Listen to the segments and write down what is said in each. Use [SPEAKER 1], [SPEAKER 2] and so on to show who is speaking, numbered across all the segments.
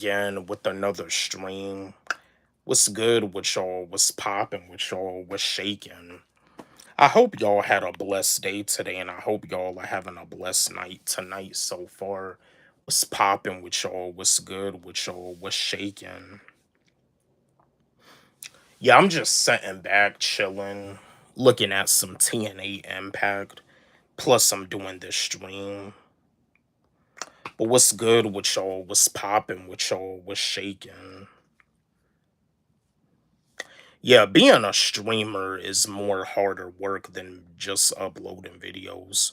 [SPEAKER 1] again with another stream. What's good with y'all? What's popping with y'all? What's shaking? I hope y'all had a blessed day today, and I hope y'all are having a blessed night tonight so far. What's popping with y'all? What's good with y'all? What's shaking? Yeah, I'm just sitting back, chilling, looking at some TNA Impact. Plus, I'm doing this stream. But what's good with y'all? What's popping with y'all? What's shaking? Yeah, being a streamer is more harder work than just uploading videos.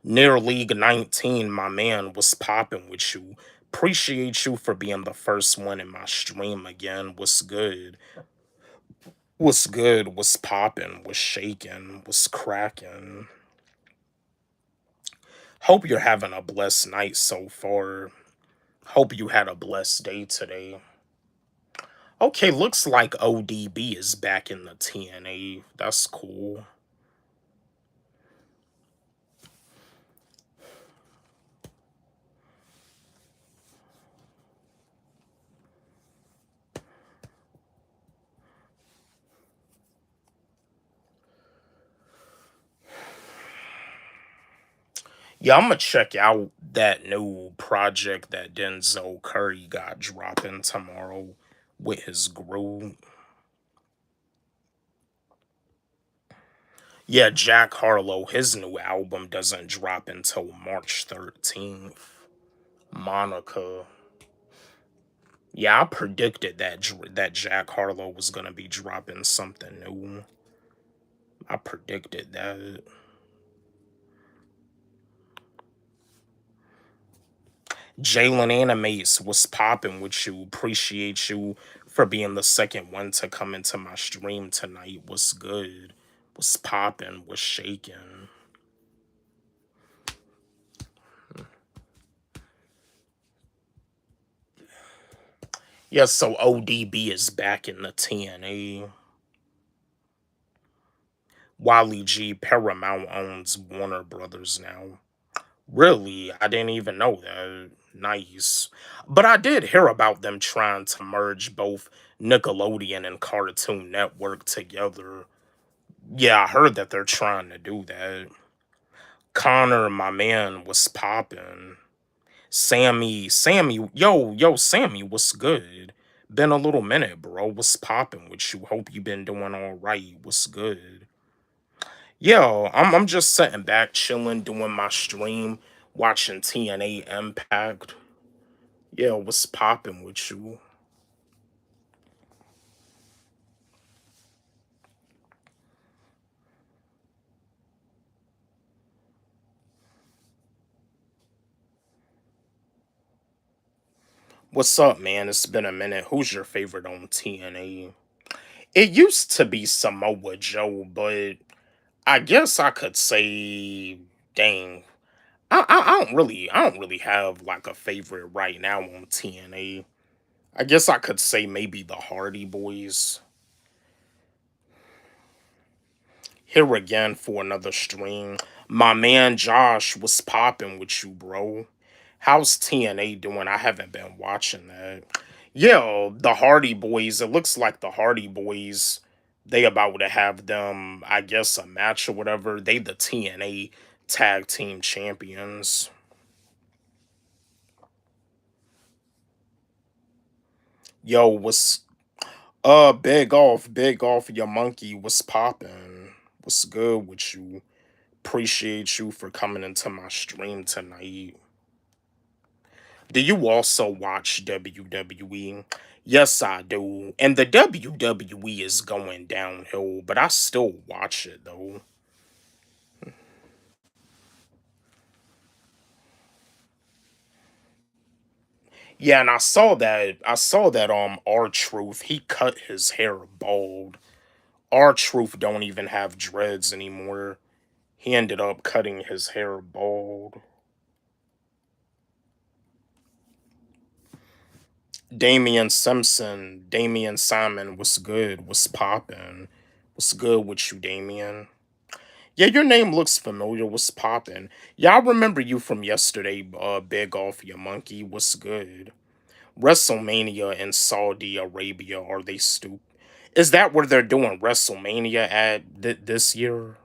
[SPEAKER 1] Near League 19, my man, was popping with you. Appreciate you for being the first one in my stream again. What's good? What's good? What's popping? What's shaking? What's cracking? Hope you're having a blessed night so far. Hope you had a blessed day today. Okay, looks like ODB is back in the TNA. That's cool. Yeah, I'm gonna check out that new project that Denzel Curry got dropping tomorrow with his group. Yeah, Jack Harlow, his new album doesn't drop until March 13th. Monica. Yeah, I predicted that Jack Harlow was gonna be dropping something new. I predicted that. Jalen Animates was popping with you. Appreciate you for being the second one to come into my stream tonight. What's good? What's popping? What's shaking? Yeah, so ODB is back in the TNA. Wally G Paramount owns Warner Brothers now. Really? I didn't even know that. Nice. But I did hear about them trying to merge both Nickelodeon and Cartoon Network together. Yeah, I heard that they're trying to do that. Connor, my man, was popping. Sammy, what's good? Been a little minute, bro. What's popping with you? Hope you been doing all right. What's good? Yo, I'm just sitting back, chilling, doing my stream, watching TNA Impact. Yeah, what's popping with you? What's up, man? It's been a minute. Who's your favorite on TNA? It used to be Samoa Joe, but I guess I could say, dang, I don't really have like a favorite right now on TNA. I guess I could say maybe the Hardy Boys. Here again for another stream. My man Josh was popping with you, bro. How's TNA doing? I haven't been watching that. Yeah, the Hardy Boys. It looks like the Hardy Boys. They about to have them, I guess, a match or whatever. They the TNA Tag Team Champions. Yo, what's big off your monkey. What's poppin'? What's good with you? Appreciate you for coming into my stream tonight. Do you also watch WWE? Yes, I do. And the WWE is going downhill, but I still watch it though. Yeah, and I saw that R Truth, he cut his hair bald. R Truth don't even have dreads anymore. He ended up cutting his hair bald. Damian Simon, what's good? What's poppin'? What's good with you, Damian? Yeah, your name looks familiar. What's poppin'? Yeah, I remember you from yesterday, big off your monkey. What's good? WrestleMania in Saudi Arabia, are they stupid? Is that where they're doing WrestleMania at this year?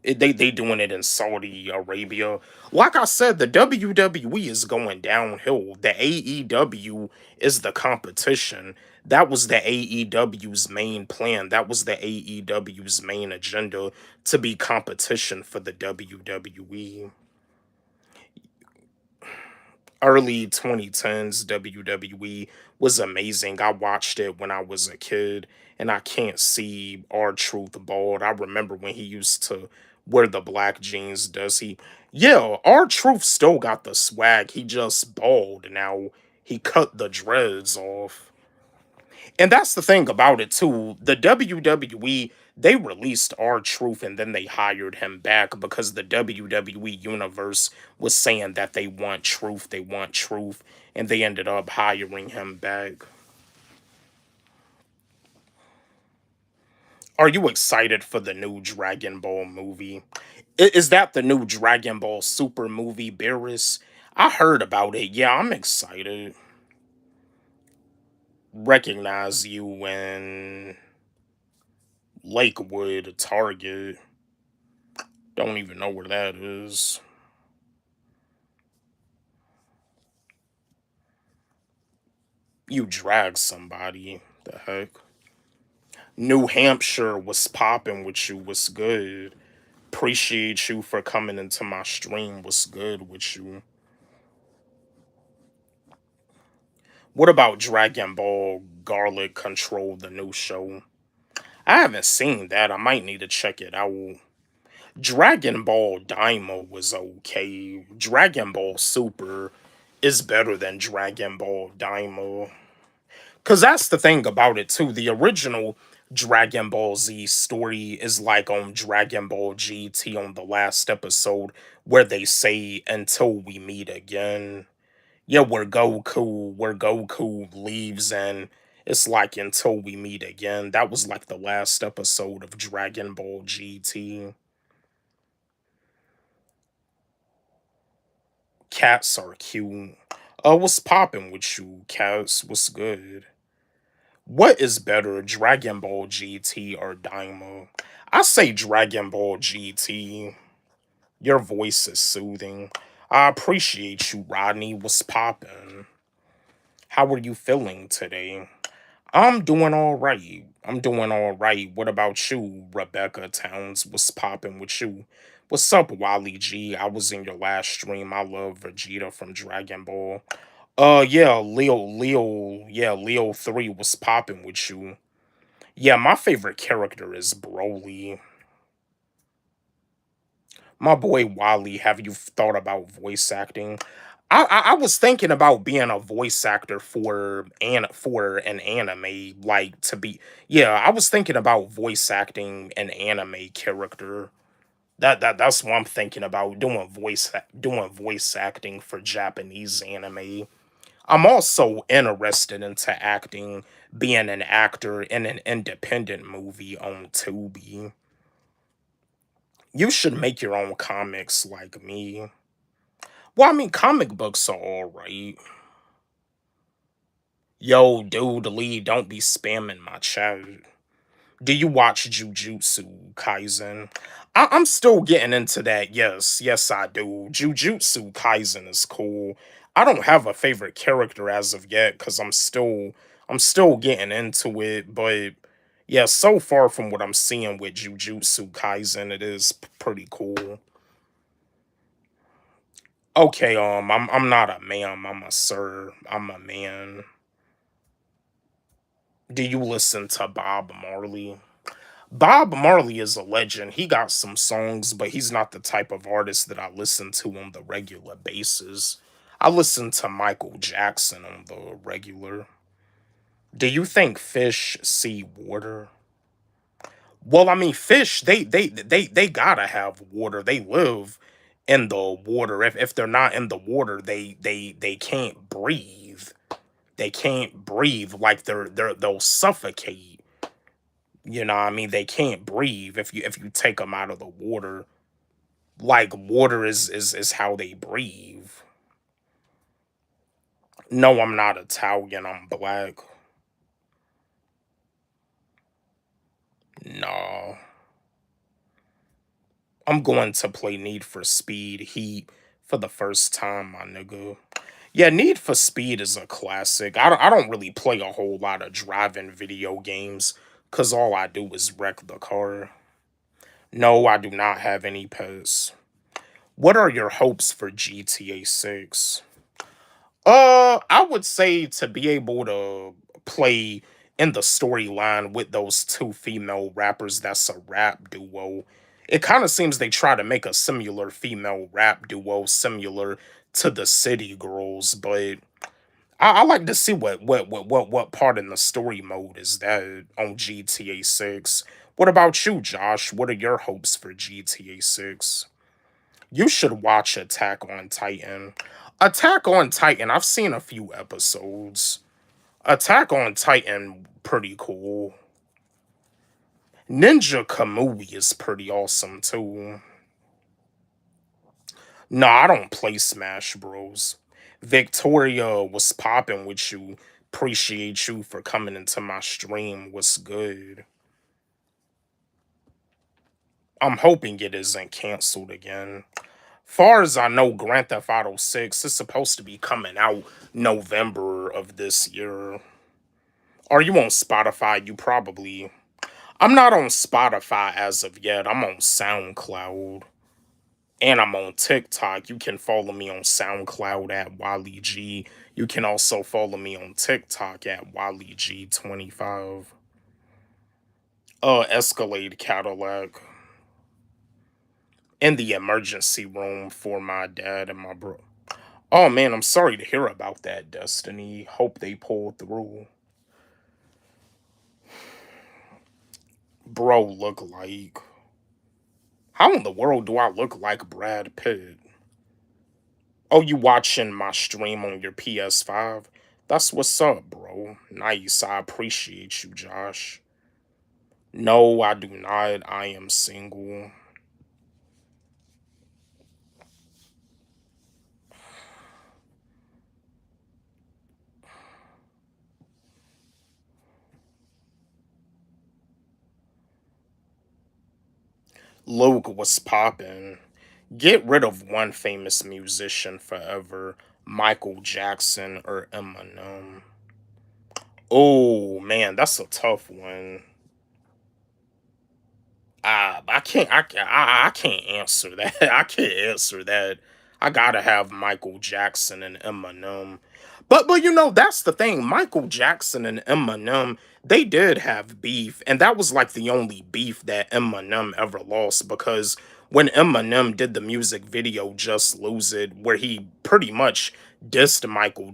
[SPEAKER 1] They doing it in Saudi Arabia. Like I said, the WWE is going downhill. The AEW is the competition. That was the AEW's main plan. That was the AEW's main agenda, to be competition for the WWE. Early 2010s WWE was amazing. I watched it when I was a kid, and I can't see our truth bald. I remember when he used to wear the black jeans. Does he? Yeah, our truth still got the swag. He just bald now. He cut the dreads off. And that's the thing about it too. The WWE, they released our truth and then they hired him back because the WWE universe was saying that they want truth, and they ended up hiring him back. Are you excited for the new Dragon Ball movie? Is that the new Dragon Ball Super movie, Beerus? I heard about it. Yeah, I'm excited. Recognize you in Lakewood, Target. Don't even know where that is. You drag somebody. The heck? New Hampshire was popping with you. Was good. Appreciate you for coming into my stream. Was good with you. What about Dragon Ball Garlic Control, the new show? I haven't seen that. I might need to check it out. Dragon Ball Daima was okay. Dragon Ball Super is better than Dragon Ball Daima. Because that's the thing about it, too. The original Dragon Ball Z story is like on Dragon Ball GT on the last episode, where they say, until we meet again. Yeah, where Goku leaves, and it's like, until we meet again. That was like the last episode of Dragon Ball GT. Cats are cute. What's popping with you, cats? What's good? What is better, Dragon Ball GT or Daima? I say Dragon Ball GT. Your voice is soothing. I appreciate you, Rodney. What's poppin'? How are you feeling today? I'm doing all right. I'm doing all right. What about you, Rebecca Towns? What's poppin' with you? What's up, Wally G? I was in your last stream. I love Vegeta from Dragon Ball. Yeah, Leo 3 was popping with you. Yeah, my favorite character is Broly. My boy Wally, have you thought about voice acting? I was thinking about being a voice actor for an anime, like, to be. Yeah, I was thinking about voice acting an anime character. That's what I'm thinking about, doing voice acting for Japanese anime. I'm also interested into acting, being an actor in an independent movie on Tubi. You should make your own comics like me. Well, I mean, comic books are alright. Yo, dude, Lee, don't be spamming my chat. Do you watch Jujutsu Kaisen? I'm still getting into that. Yes, I do. Jujutsu Kaisen is cool. I don't have a favorite character as of yet because I'm still getting into it. But yeah, so far from what I'm seeing with Jujutsu Kaisen, it is pretty cool. Okay, I'm not a ma'am. I'm a sir. I'm a man. Do you listen to Bob Marley? Bob Marley is a legend. He got some songs, but he's not the type of artist that I listen to on the regular basis. I listen to Michael Jackson on the regular. Do you think fish see water? Well, I mean, fish they gotta have water. They live in the water. If they're not in the water, they can't breathe. They can't breathe. Like they'll suffocate. You know what I mean? They can't breathe if you take them out of the water. Like, water is how they breathe. No, I'm not Italian, I'm black. No. I'm going to play Need for Speed Heat for the first time, my nigga. Yeah, Need for Speed is a classic. I don't really play a whole lot of driving video games cuz all I do is wreck the car. No, I do not have any pets. What are your hopes for GTA 6? I would say to be able to play in the storyline with those two female rappers that's a rap duo. It kind of seems they try to make a similar female rap duo similar to the City Girls, but I like to see what part in the story mode is that on GTA 6. What about you, Josh? What are your hopes for GTA 6? You should watch Attack on Titan. Attack on Titan, I've seen a few episodes. Attack on Titan, pretty cool. Ninja Kamui is pretty awesome too. No, I don't play Smash Bros. Victoria was popping with you. Appreciate you for coming into my stream. What's good? I'm hoping it isn't canceled again. Far as I know, Grand Theft Auto 6 is supposed to be coming out November of this year. Are you on Spotify? You probably. I'm not on Spotify as of yet. I'm on SoundCloud. And I'm on TikTok. You can follow me on SoundCloud at Wally G. You can also follow me on TikTok at Wally G25. Escalade Cadillac. In the emergency room for my dad and my bro. Oh man, I'm sorry to hear about that, Destiny. Hope they pull through. Bro, look like. How in the world do I look like Brad Pitt? Oh, you watching my stream on your PS5? That's what's up, bro. Nice. I appreciate you, Josh. No, I do not. I am single. Luke was popping. Get rid of one famous musician forever. Michael Jackson or Eminem. Oh man, that's a tough one. I can't answer that. I can't answer that. I gotta have Michael Jackson and Eminem. But you know that's the thing. Michael Jackson and Eminem, they did have beef, and that was like the only beef that Eminem ever lost because when Eminem did the music video "Just Lose It," where he pretty much dissed Michael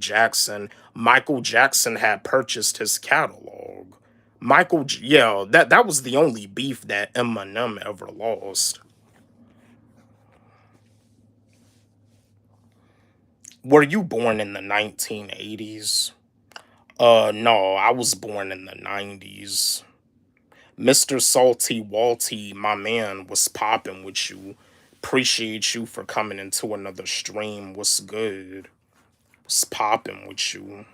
[SPEAKER 1] Jackson had purchased his catalog. Yeah, that was the only beef that Eminem ever lost. Were you born in the 1980s? No, I was born in the 90s. Mr. Salty Walty, my man, was popping with you. Appreciate you for coming into another stream. What's good? Was popping with you.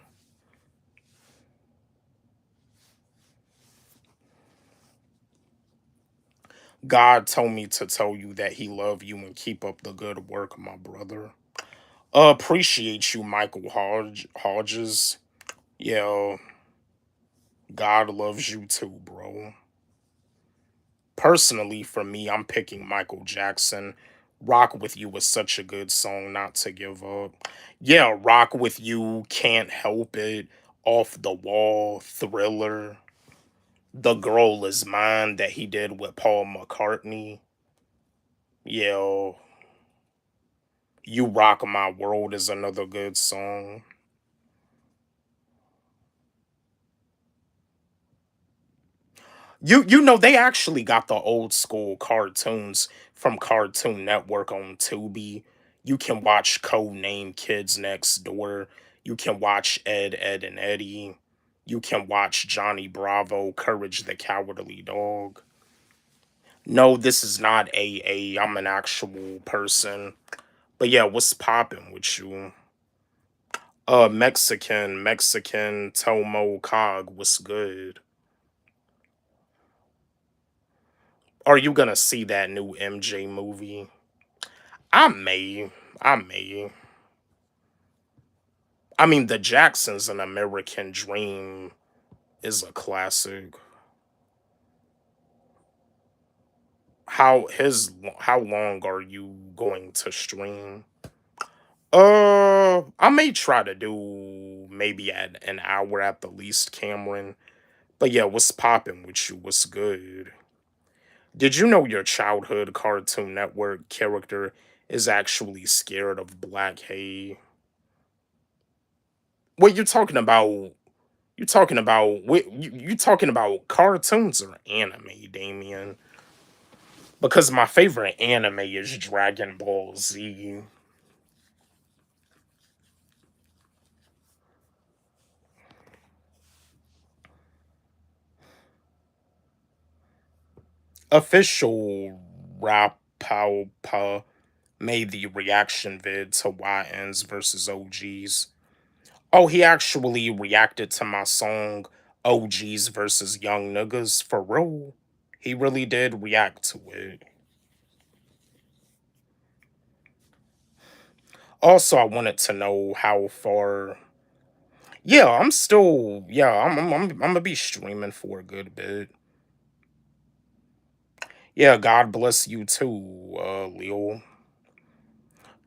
[SPEAKER 1] God told me to tell you that he loved you and keep up the good work, my brother. Appreciate you, Michael Hodges. Yeah, God loves you too, bro. Personally, for me, I'm picking Michael Jackson. Rock With You was such a good song not to give up. Yeah, Rock With You, Can't Help It, Off the Wall, Thriller, The Girl Is Mine that he did with Paul McCartney. Yeah, You Rock My World is another good song. You know they actually got the old school cartoons from Cartoon Network on Tubi. You can watch Code Name Kids Next Door. You can watch Ed, Ed and Eddie. You can watch Johnny Bravo, Courage the Cowardly Dog. No, this is not AA. I'm an actual person. But yeah, what's popping with you? Mexican Tomo Cog was good. Are you gonna see that new MJ movie? I may. I may. I mean, The Jacksons, An American Dream is a classic. How long are you going to stream? I may try to do maybe at an hour at the least, Cameron. But yeah, what's popping with you? What's good? Did you know your childhood Cartoon Network character is actually scared of Black Hay? What you talking about? You talking about cartoons or anime, Damien? Because my favorite anime is Dragon Ball Z. Official Rapalpa made the reaction vid to YNs versus OGs. Oh, he actually reacted to my song OGs versus Young Niggas for real. He really did react to it. Also, I wanted to know how far. Yeah, I'm still. Yeah, I'm gonna be streaming for a good bit. Yeah, God bless you too, Leo.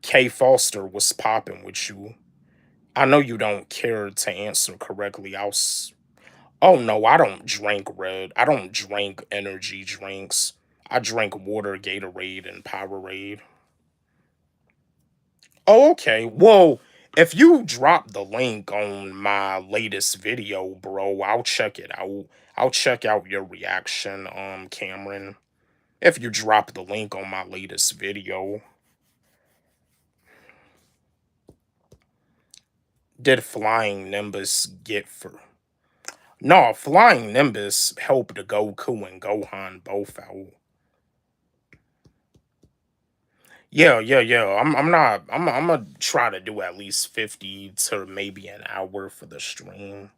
[SPEAKER 1] K Foster was popping with you. I know you don't care to answer correctly. Oh no, I don't drink red. I don't drink energy drinks. I drink water, Gatorade, and Powerade. Oh, okay. Well, if you drop the link on my latest video, bro, I'll check it out. I'll check out your reaction, Cameron. If you drop the link on my latest video. Did Flying Nimbus get for No, Flying Nimbus helped Goku and Gohan both out. Yeah. I'm gonna try to do at least 50 to maybe an hour for the stream.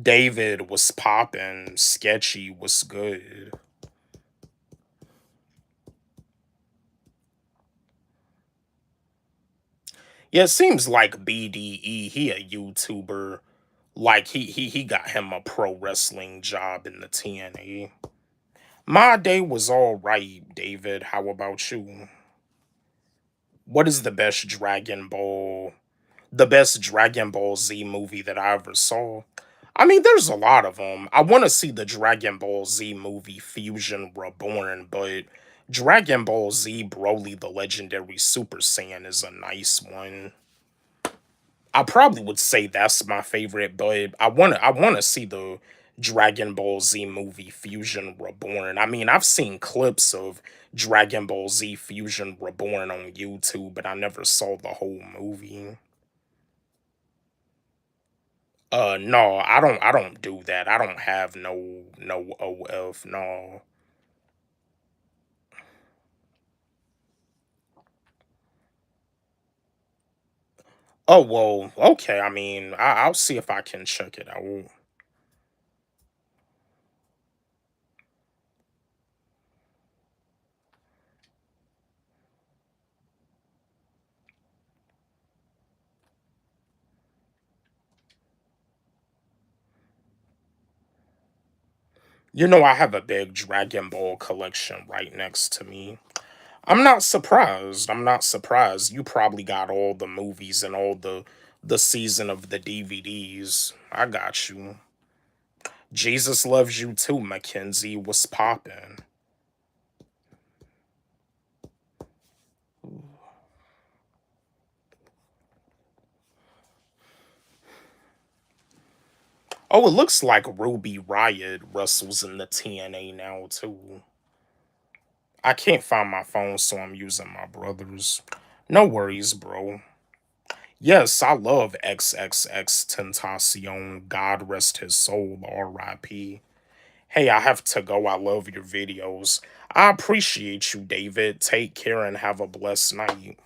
[SPEAKER 1] David was popping, Sketchy was good. Yeah, it seems like BDE, he a YouTuber. Like he got him a pro wrestling job in the TNA. My day was all right, David. How about you? What is the best Dragon Ball Z movie that I ever saw? I mean, there's a lot of them. I want to see the Dragon Ball Z movie Fusion Reborn, but Dragon Ball Z Broly the Legendary Super Saiyan is a nice one. I probably would say that's my favorite, but I want to see the Dragon Ball Z movie Fusion Reborn. I mean, I've seen clips of Dragon Ball Z Fusion Reborn on YouTube, but I never saw the whole movie. No, I don't do that. I don't have no OF, no. Oh well, okay. I mean, I'll see if I can check it out. You know, I have a big Dragon Ball collection right next to me. I'm not surprised. I'm not surprised. You probably got all the movies and all the season of the DVDs. I got you. Jesus loves you too, Mackenzie. What's poppin'? Oh, it looks like Ruby Riot wrestles in the TNA now too. I can't find my phone, so I'm using my brother's. No worries, bro. Yes, I love XXX Tentacion. God rest his soul, RIP. Hey, I have to go. I love your videos. I appreciate you, David. Take care and have a blessed night.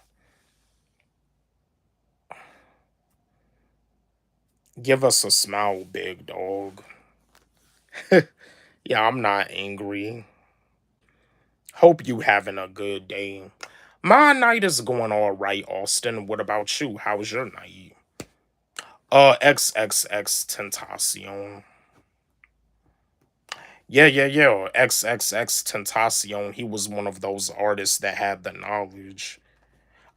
[SPEAKER 1] Give us a smile, big dog. Yeah, I'm not angry. Hope you having a good day. My night is going all right, Austin. What about you? How's your night? XXX Tentacion. Yeah. XXX Tentacion. He was one of those artists that had the knowledge.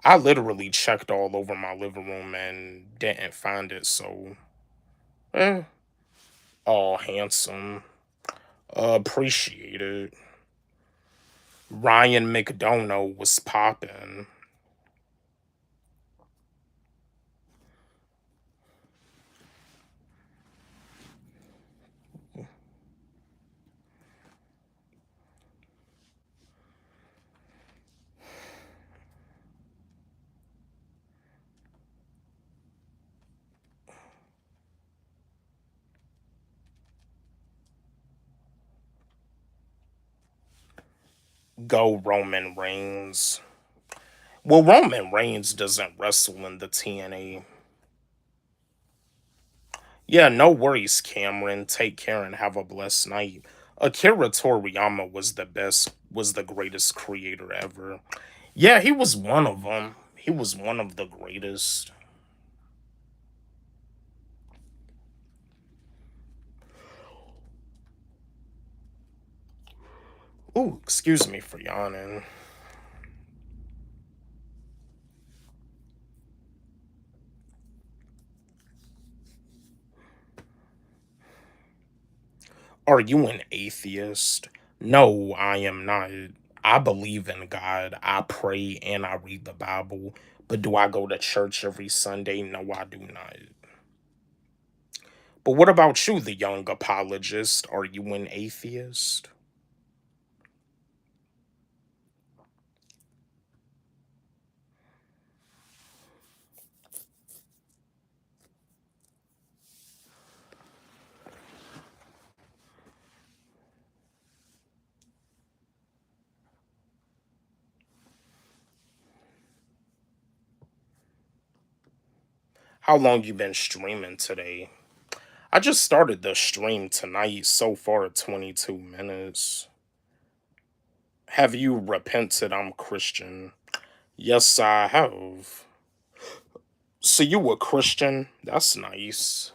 [SPEAKER 1] I literally checked all over my living room and didn't find it, so eh, all handsome. Appreciate it. Ryan McDonough was popping. Go Roman Reigns. Well, Roman Reigns doesn't wrestle in the TNA. Yeah, no worries, Cameron. Take care and have a blessed night. Akira Toriyama was the greatest creator ever. Yeah, he was one of them. He was one of the greatest. Ooh, excuse me for yawning. Are you an atheist? No, I am not. I believe in God. I pray and I read the Bible. But do I go to church every Sunday? No, I do not. But what about you, the young apologist? Are you an atheist? How long you been streaming today? I just started the stream tonight. So far, 22 minutes. Have you repented? I'm Christian. Yes, I have. So you a Christian? That's nice.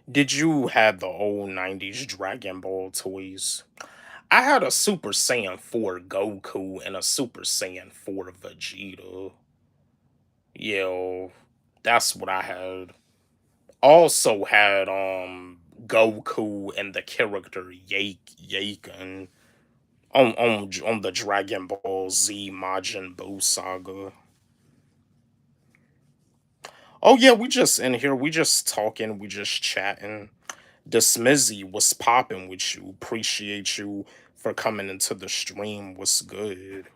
[SPEAKER 1] Did you have the old 90s Dragon Ball toys? I had a Super Saiyan 4 Goku and a Super Saiyan 4 Vegeta. Yeah, that's what I had. Also had Goku and the character Yaken on the Dragon Ball Z Majin Buu saga. Oh yeah, we just in here, we just talking, we just chatting. The Smizzy was popping with you. Appreciate you for coming into the stream. What's good?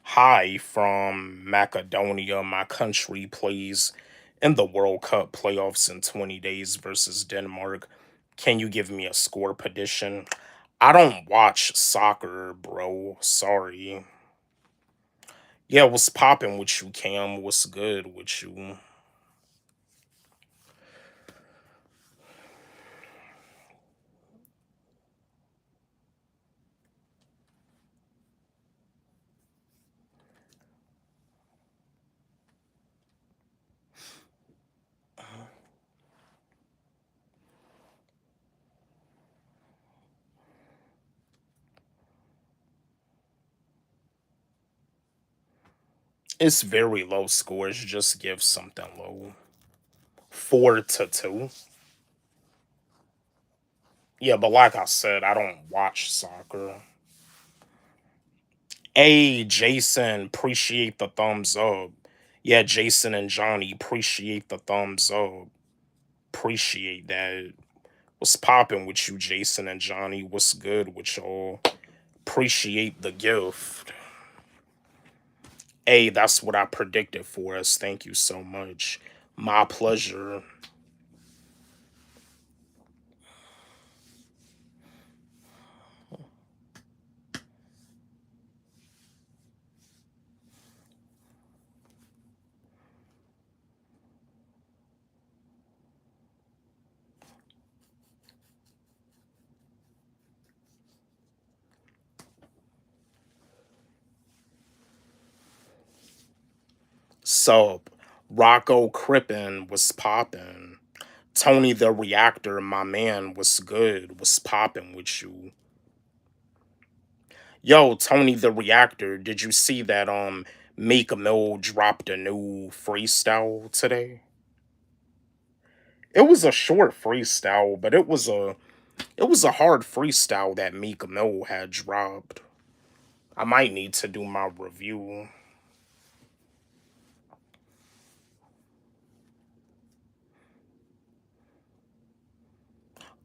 [SPEAKER 1] Hi from Macedonia. My country plays in the World Cup playoffs in 20 days versus Denmark. Can you give me a score prediction? I don't watch soccer, bro. Sorry. Yeah, what's popping with you, Cam? What's good with you? It's very low scores. Just give something low. 4-2. Yeah, but like I said, I don't watch soccer. Hey, Jason, appreciate the thumbs up. Yeah, Jason and Johnny, appreciate the thumbs up. Appreciate that. What's popping with you, Jason and Johnny? What's good with y'all? Appreciate the gift. Hey, that's what I predicted for us. Thank you so much. My pleasure. Sup, Rocco Crippen was popping. Tony the Reactor, my man, was good. Was popping with you. Yo, Tony the Reactor, did you see that Meek Mill dropped a new freestyle today? It was a short freestyle, but it was a hard freestyle that Meek Mill had dropped. I might need to do my review.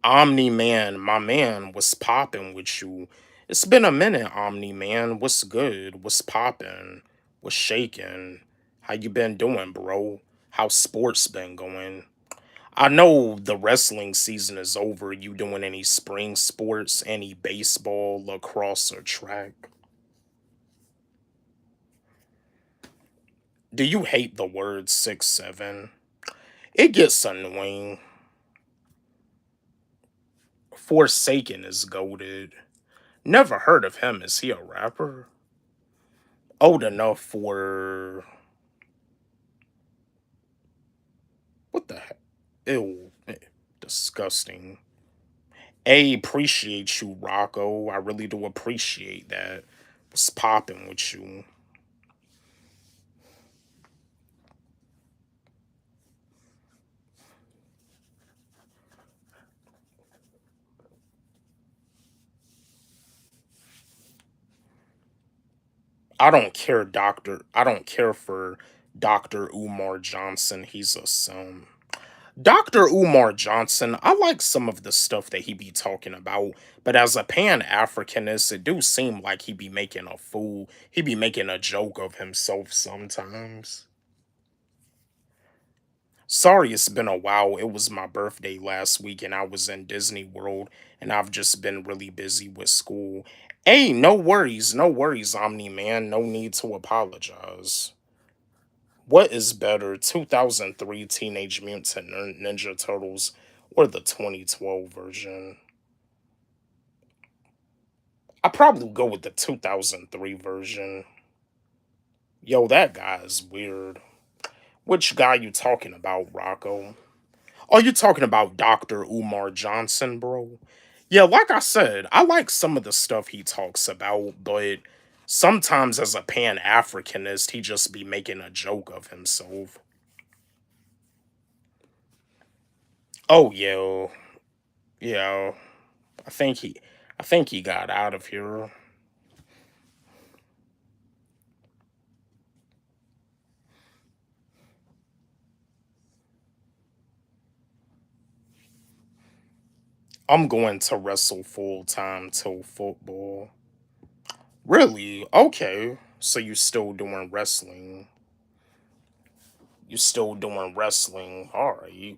[SPEAKER 1] Omni Man, my man, was popping with you. It's been a minute, Omni Man. What's good? What's popping? What's shaking? How you been doing, bro? How's sports been going? I know the wrestling season is over. You doing any spring sports, any baseball, lacrosse, or track? Do you hate the word 6'7"? It gets annoying. Forsaken is goaded. Never heard of him. Is he a rapper? Old enough for what the heck? Ew, disgusting. A appreciate you, Rocco. I really do appreciate that. What's popping with you? I don't care for Dr. Umar Johnson. He's a son. Dr. Umar Johnson, I like some of the stuff that he be talking about, but as a Pan Africanist, it do seem like he be making a fool. He be making a joke of himself sometimes. Sorry, it's been a while. It was my birthday last week and I was in Disney World and I've just been really busy with school. Hey, no worries, Omni Man. No need to apologize. What is better, 2003 Teenage Mutant Ninja Turtles or the 2012 version? I probably go with the 2003 version. Yo, that guy is weird. Which guy you talking about, Rocco? Oh, you talking about Dr. Umar Johnson, bro? Yeah, like I said, I like some of the stuff he talks about, but sometimes as a Pan Africanist, he just be making a joke of himself. Oh, yeah. I think he, I think he got out of here. I'm going to wrestle full time till football. Really? Okay. So you still doing wrestling? You still doing wrestling? All right.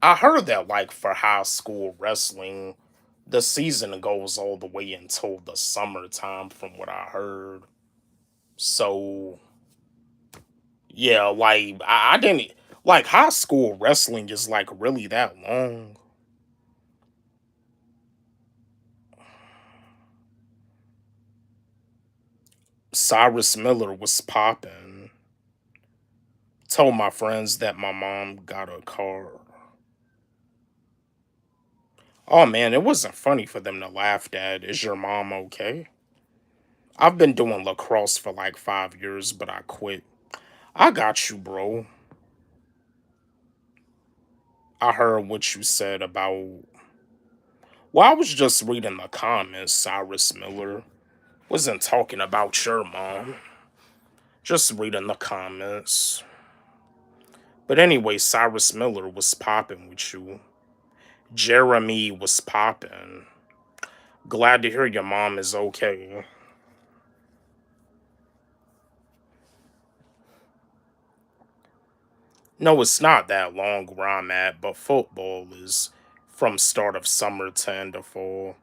[SPEAKER 1] I heard that like for high school wrestling, the season goes all the way until the summertime, from what I heard. So yeah, like I didn't like high school wrestling is like really that long. Cyrus Miller was popping. Told my friends that my mom got a car. Oh man, it wasn't funny for them to laugh at. Is your mom okay? I've been doing lacrosse for like 5 years, but I quit. I got you, bro. I heard what you said about. Well, I was just reading the comments. Cyrus Miller wasn't talking about your mom. Just reading the comments. But anyway, Cyrus Miller was popping with you. Jeremy was popping. Glad to hear your mom is okay. No, it's not that long where I'm at, but football is from start of summer to end of fall.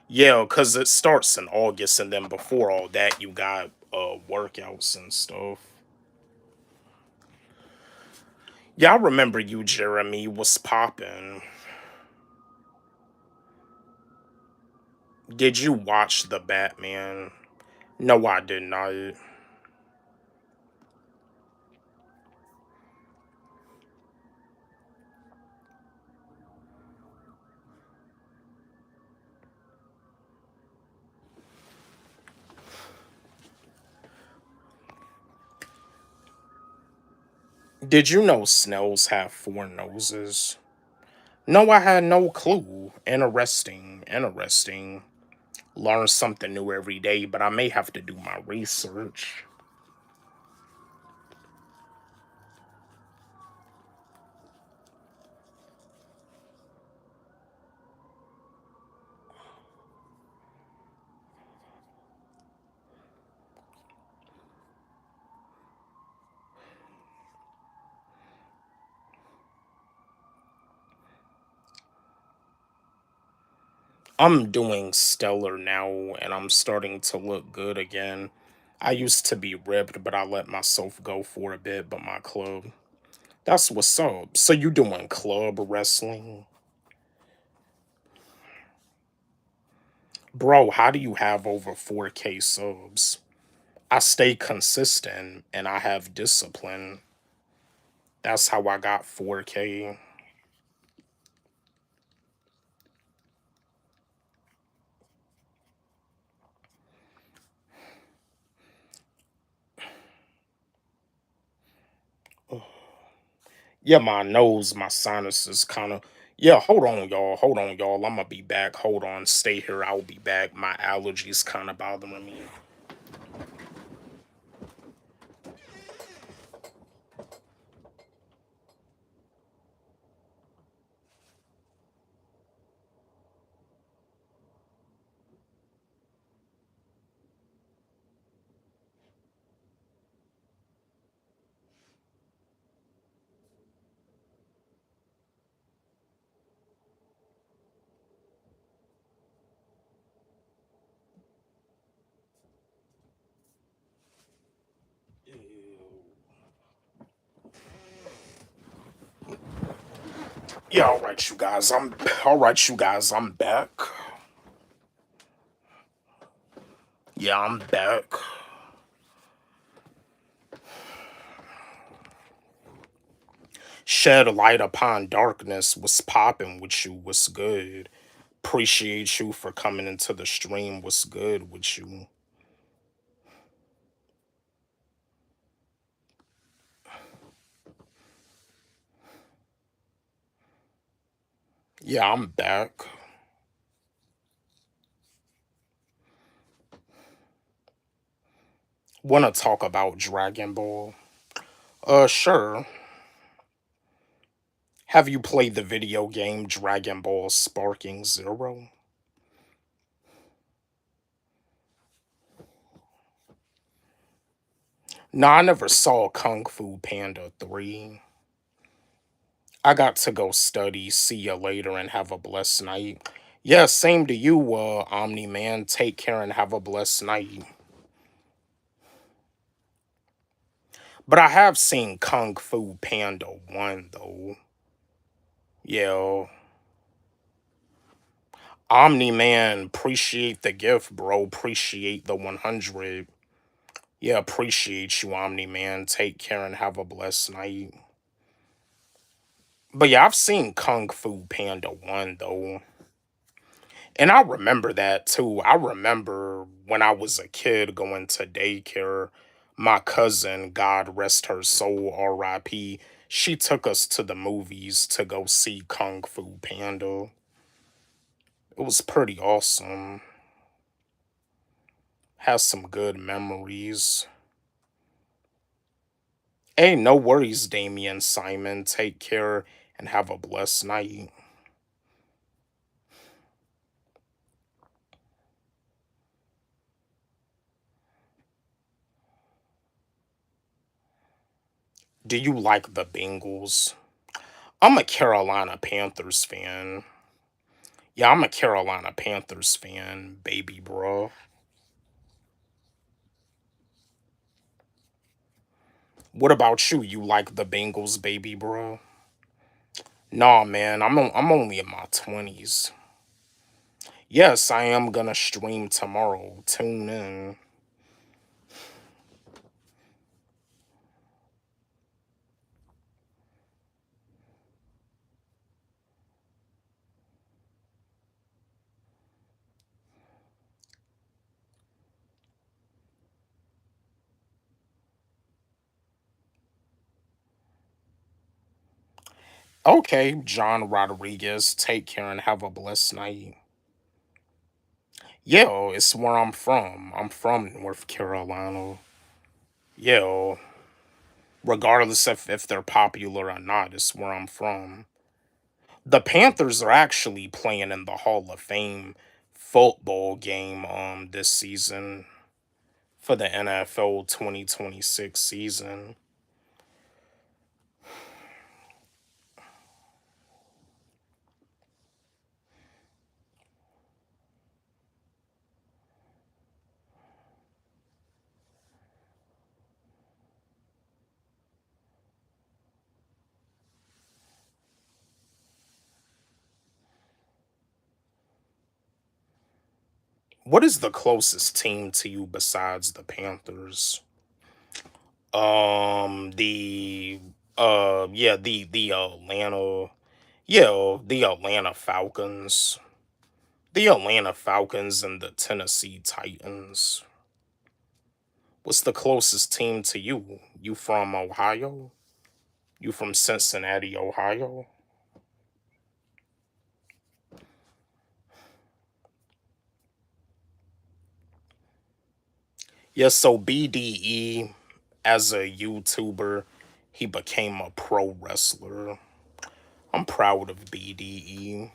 [SPEAKER 1] Yeah, because it starts in August, and then before all that, you got workouts and stuff. Yeah, I remember you, Jeremy, was popping. Did you watch the Batman? No, I did not. Did you know snails have four noses? No, I had no clue. Interesting, interesting. Learn something new every day, but I may have to do my research. I'm doing stellar now, and I'm starting to look good again. I used to be ripped, but I let myself go for a bit, but my club. That's what's up. So you doing club wrestling? Bro, how do you have over 4K subs? I stay consistent and I have discipline. That's how I got 4K. Yeah, my nose, my sinuses kind of. Yeah, hold on, y'all. Hold on, y'all. I'm gonna be back. Hold on. Stay here. I'll be back. My allergies kind of bothering me. Yeah, all right, you guys. I'm all right, you guys. I'm back. Yeah, I'm back. Shed light upon darkness was popping with you. What's good? Appreciate you for coming into the stream. What's good with you? Yeah, I'm back. Want to talk about Dragon Ball? Sure. Have you played the video game Dragon Ball Sparking Zero? No, I never saw Kung Fu Panda 3. I got to go study. See you later and have a blessed night. Yeah, same to you, Omni Man. Take care and have a blessed night. But I have seen Kung Fu Panda 1, though. Yeah. Omni Man, appreciate the gift, bro. Appreciate the 100. Yeah, appreciate you, Omni Man. Take care and have a blessed night. But yeah, I've seen Kung Fu Panda 1, though. And I remember that too. I remember when I was a kid going to daycare, my cousin, God rest her soul, RIP, she took us to the movies to go see Kung Fu Panda. It was pretty awesome. Has some good memories. Hey, no worries, Damien Simon. Take care and have a blessed night. Do you like the Bengals? I'm a Carolina Panthers fan. Yeah, I'm a Carolina Panthers fan, baby bro. What about you? You like the Bengals, baby bro? Nah, man, I'm only in my 20s. Yes, I am gonna stream tomorrow. Tune in. Okay, John Rodriguez, take care and have a blessed night. Yo, it's where I'm from. I'm from North Carolina. Yo, regardless if they're popular or not, it's where I'm from. The Panthers are actually playing in the Hall of Fame football game this season for the NFL 2026 season. What is the closest team to you besides the Panthers? The yeah, the Atlanta, yeah, the Atlanta Falcons. The Atlanta Falcons and the Tennessee Titans. What's the closest team to you? You from Ohio? You from Cincinnati, Ohio? Yes, so BDE, as a YouTuber, he became a pro wrestler. I'm proud of BDE.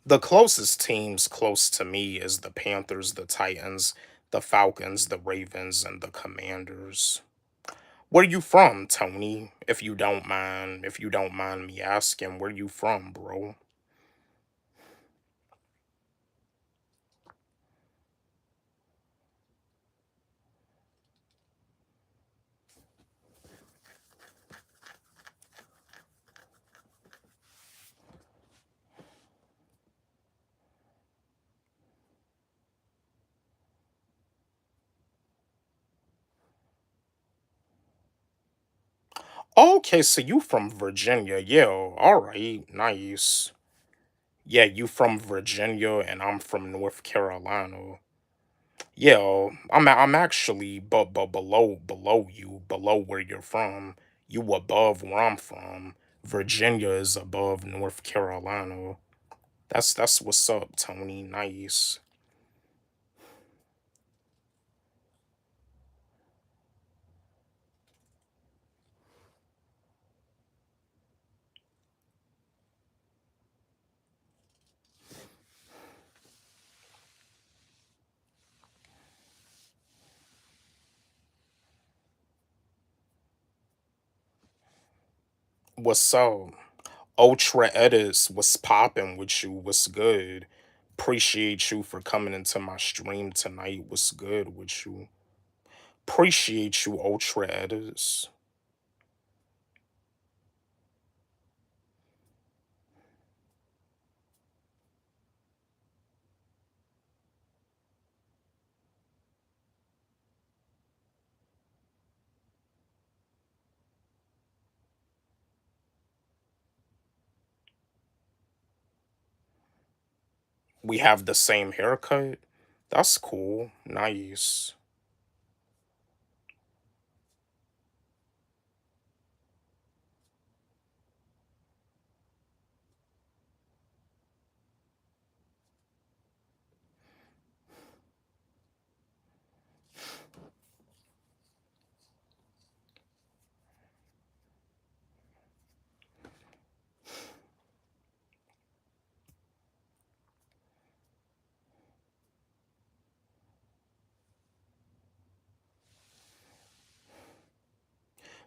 [SPEAKER 1] The closest teams close to me is the Panthers, the Titans, the Falcons, the Ravens, and the Commanders. Where you from, Tony? If you don't mind me asking, where you from, bro? Okay, so you from Virginia. Yeah, all right, nice. Yeah, you from Virginia and I'm from North Carolina. Yeah, I'm actually but below you, below where you're from. You above where I'm from. Virginia is above North Carolina. That's what's up, Tony. Nice. What's up? Ultra Edis, what's popping with you? What's good? Appreciate you for coming into my stream tonight. What's good with you? Appreciate you, Ultra Edis. We have the same haircut. That's cool. Nice.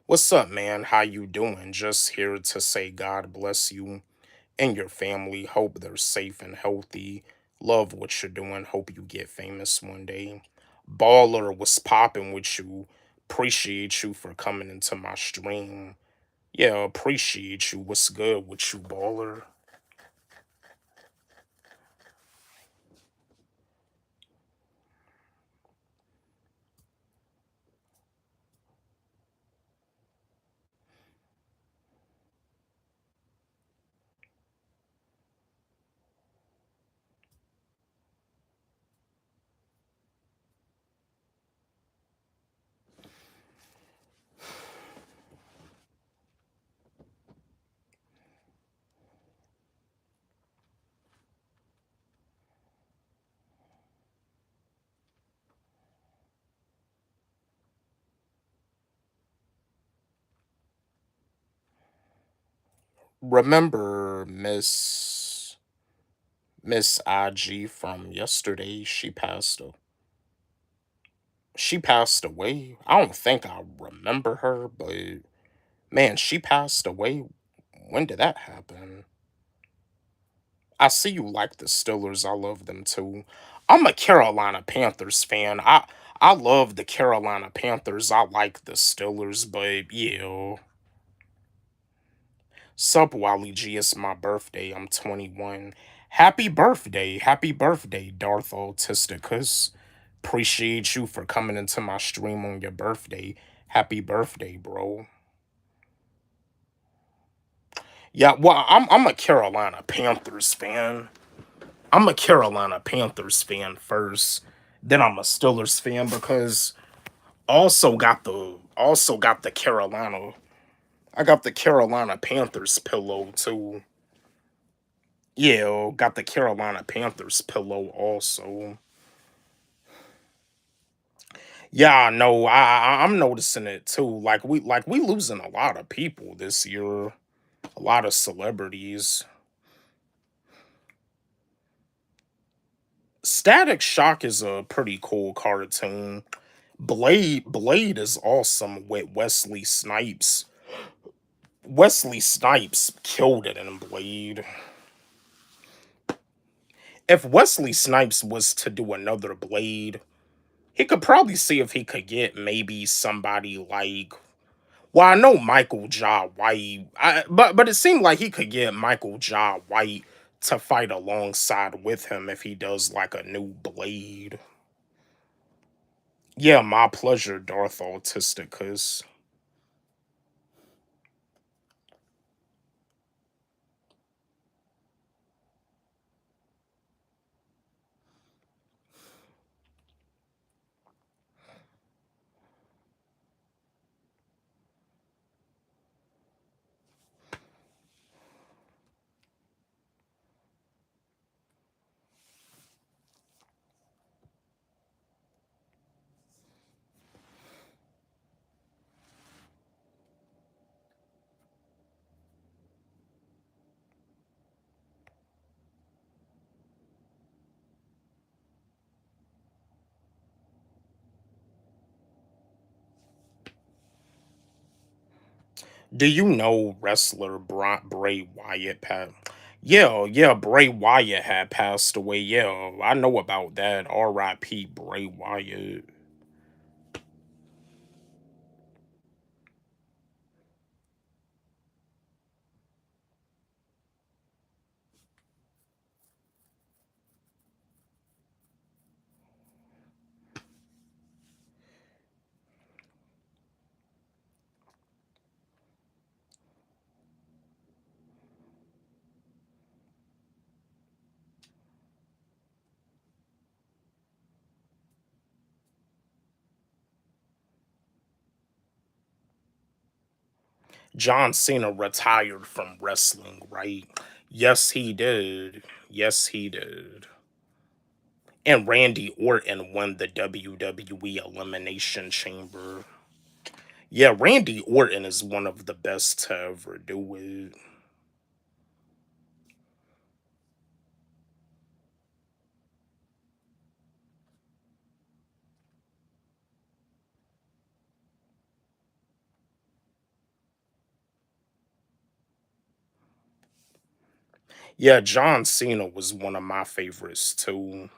[SPEAKER 1] What's up, man? How you doing? Just here to say God bless you and your family. Hope they're safe and healthy. Love what you're doing. Hope you get famous one day. Baller, what's popping with you? Appreciate you for coming into my stream. Yeah, appreciate you. What's good with you, baller? Remember Miss IG from yesterday? She passed away. I don't think I remember her, but man, she passed away. When did that happen? I see you like the Steelers. I love them too. I'm a Carolina Panthers fan. I love the Carolina Panthers. I like the Steelers, but yeah. Sup, Wally G, it's my birthday. I'm 21. Happy birthday. Happy birthday, Darth Autisticus. Appreciate you for coming into my stream on your birthday. Happy birthday, bro. Yeah, well, I'm a Carolina Panthers fan. I'm a Carolina Panthers fan first. Then I'm a Steelers fan because also got the Carolina. I got the Carolina Panthers pillow too. Yeah, got the Carolina Panthers pillow also. Yeah, no, I'm noticing it too. Like we losing a lot of people this year. A lot of celebrities. Static Shock is a pretty cool cartoon. Blade is awesome with Wesley Snipes. Wesley Snipes killed it in Blade. If Wesley Snipes was to do another Blade, he could probably see if he could get maybe somebody like. Well, I know Michael Ja White, but it seemed like he could get Michael Ja White to fight alongside with him if he does like a new Blade. Yeah, my pleasure, Darth Autisticus. Do you know wrestler Bray Wyatt? Yeah, yeah, Bray Wyatt had passed away. Yeah, I know about that. R.I.P. Bray Wyatt. John Cena retired from wrestling, right? Yes, he did. Yes, he did. And Randy Orton won the WWE Elimination Chamber. Yeah, Randy Orton is one of the best to ever do it. Yeah, John Cena was one of my favorites too.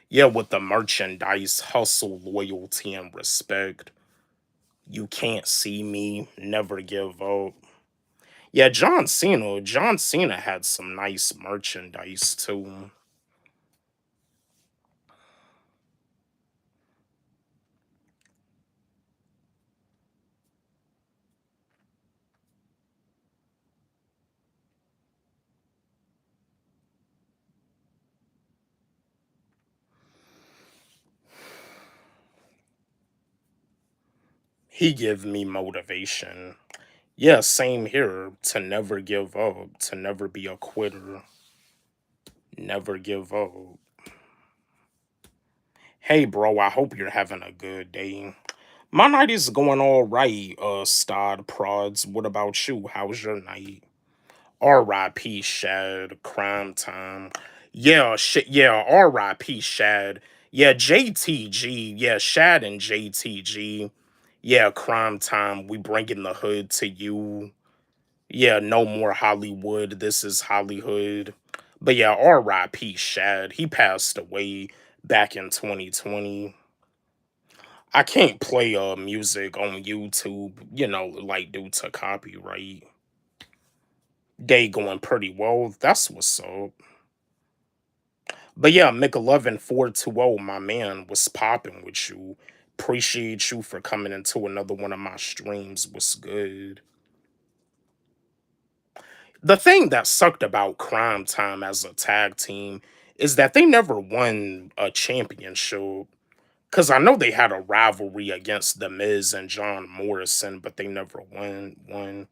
[SPEAKER 1] Yeah, with the merchandise, hustle, loyalty, and respect. You can't see me, never give up. Yeah, John Cena had some nice merchandise too. He give me motivation. Yeah, same here. To never give up, to never be a quitter, never give up. Hey, bro, I hope you're having a good day. My night is going all right, Stod Prods. What about you? How's your night? R.I.P. Shad, crime time. Yeah, shit, yeah, R.I.P. Shad. Yeah, JTG. Yeah, Shad and JTG. Yeah, crime time. We bringing the hood to you. Yeah, no more Hollywood. This is Hollywood. But yeah, R.I.P. Shad. He passed away back in 2020. I can't play music on YouTube, like due to copyright. Day going pretty well. That's what's up. But yeah, McLovin420, my man, was popping with you. Appreciate you for coming into another one of my streams. What's good? The thing that sucked about Crime Time as a tag team is that they never won a championship. Because I know they had a rivalry against The Miz and John Morrison, but they never won one.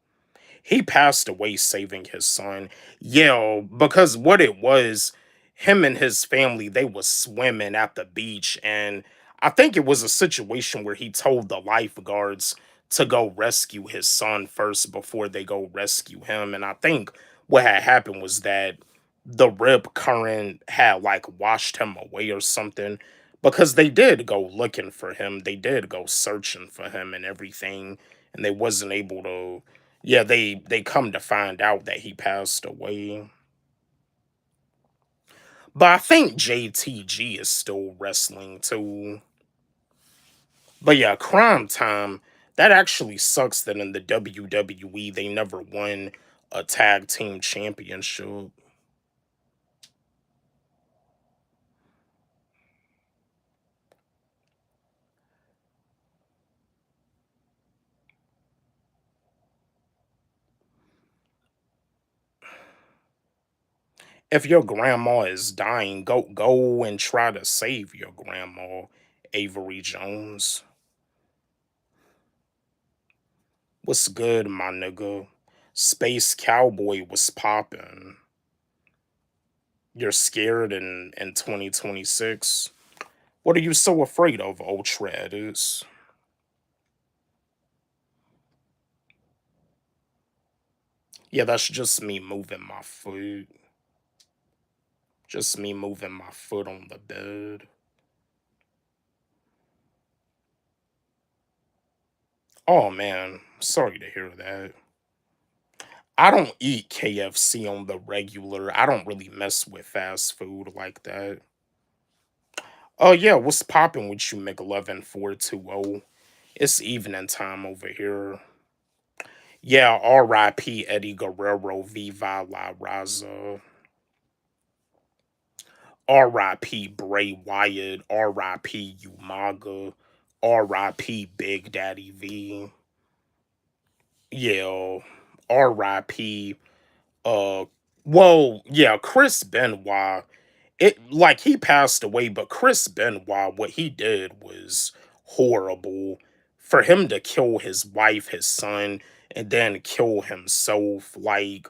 [SPEAKER 1] He passed away saving his son. Yeah, because what it was, him and his family, they was swimming at the beach, and I think it was a situation where he told the lifeguards to go rescue his son first before they go rescue him. And I think what had happened was that the rip current had like washed him away or something. Because they did go looking for him. They did go searching for him and everything. And they wasn't able to, yeah, they come to find out that he passed away. But I think JTG is still wrestling too. But yeah, Crime Time, that actually sucks that in the WWE they never won a tag team championship. If your grandma is dying, go and try to save your grandma, Avery Jones. What's good, my nigga? Space Cowboy was popping. You're scared in 2026. What are you so afraid of, Ultra Edits? Yeah, that's just me moving my foot. Just me moving my foot on the bed. Oh man, sorry to hear that. I don't eat KFC on the regular. I don't really mess with fast food like that. Oh yeah, what's popping with you, McLovin420? It's evening time over here. Yeah, R.I.P. Eddie Guerrero, Viva La Raza. R.I.P. Bray Wyatt, R.I.P. Umaga, R.I.P. Big Daddy V. Yeah, R.I.P. Uh, well, yeah, Chris Benoit. It like he passed away, but Chris Benoit, what he did was horrible. For him to kill his wife, his son, and then kill himself, like,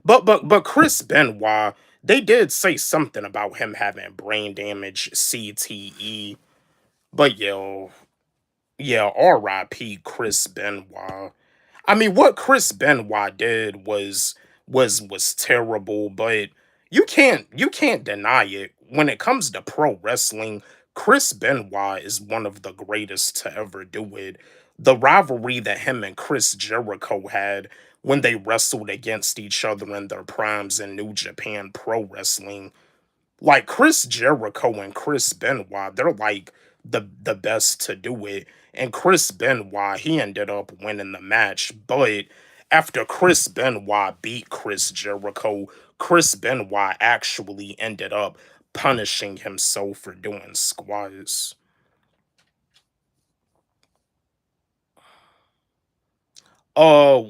[SPEAKER 1] but Chris Benoit, they did say something about him having brain damage, CTE. But yo, yeah, R.I.P. Chris Benoit. I mean, what Chris Benoit did was terrible, but you can't deny it. When it comes to pro wrestling, Chris Benoit is one of the greatest to ever do it. The rivalry that him and Chris Jericho had when they wrestled against each other in their primes in New Japan Pro Wrestling, like Chris Jericho and Chris Benoit, they're like the best to do it. And Chris Benoit, he ended up winning the match. But after Chris Benoit beat Chris Jericho, Chris Benoit actually ended up punishing himself for doing squats. Uh